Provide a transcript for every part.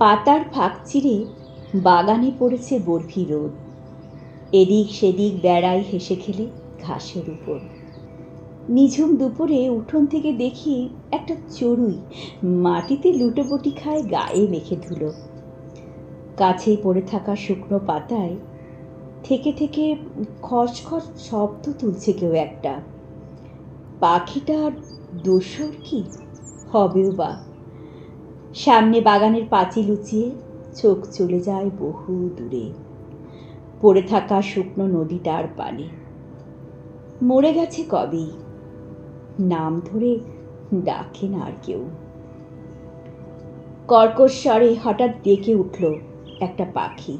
পাতার ফাঁক চিরে বাগানে পড়েছে বরফি রোদ। এদিক সেদিক বেড়ায় হেসে খেলে ঘাসের উপর। নিঝুম দুপুরে উঠোন থেকে দেখি একটা চড়ুই মাটিতে লুটোপুটি খায় গায়ে মেখে ধুলো। কাছেই পড়ে থাকা শুকনো পাতায় থেকে থেকে খসখস শব্দ তুলছে কেউ একটা। পাখিটার দোসর কি হবেও বা। সামনে বাগানের পাঁচিল উঁচিয়ে চোখ চলে যায় বহু দূরে, পড়ে থাকা শুকনো নদীটার পানে। মরে গেছে কবেই, নাম ধরে ডাকে না আর কেউ। কর্কশ স্বরে হঠাৎ ডেকে উঠল একটা পাখি।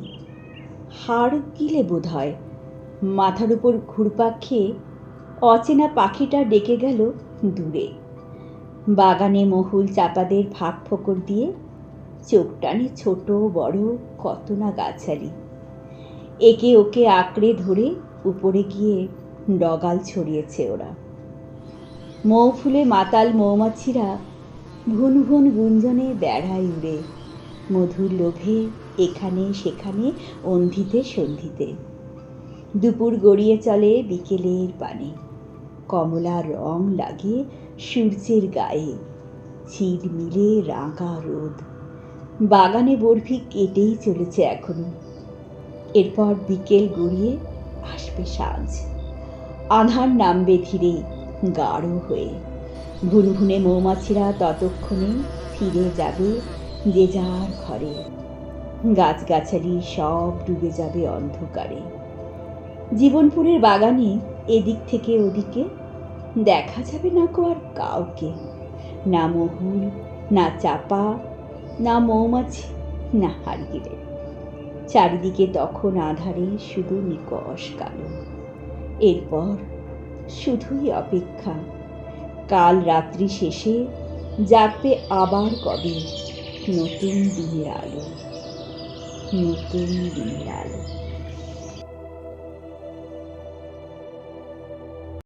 হাড় গিলে বোধ হয়, মাথার উপর ঘুরপাক খেয়ে অচেনা পাখিটা ডেকে গেল দূরে। বাগানে মহুল চাপাদের ফাঁক ফোকর দিয়ে চোখ টানে ছোট বড় কত না গাছালি। একে ওকে আঁকড়ে ধরে উপরে গিয়ে ডগাল ছড়িয়েছে ওরা। মৌ ফুলে মাতাল মৌমাছিরা ভুন ভুন গুঞ্জনে বেড়ায় উড়ে, মধুর লোভে এখানে সেখানে অন্ধিতে সন্ধিতে। দুপুর গড়িয়ে চলে বিকেলের পানে, কমলা রং লাগে সূর্যের গায়ে, ঝিলমিলে রাঙা রোদ। বাগানে বরফি কেটেই চলেছে এখনো। এরপর বিকেল গড়িয়ে আসবে সাঁঝ, আঁধার নামবে ধীরে গাঢ় হয়ে। ভুনভুনে মৌমাছিরা ততক্ষণে ফিরে যাবে যে যার ঘরে। গাছগাছালি সব ডুবে যাবে অন্ধকারে। জীবনপুরের বাগানে এদিক থেকে ওদিকে দেখা যাবে না কো আর কাউকে। না মহুল, না চাপা, না মৌমাছি, না হাড়গিলে। চারিদিকে তখন আধারে শুধু নিকষ কালো। এরপর শুধুই অপেক্ষা। কাল রাত্রি শেষে জাগবে আবার কবে নতুন দিনের আলো, নতুন দিনের আলো।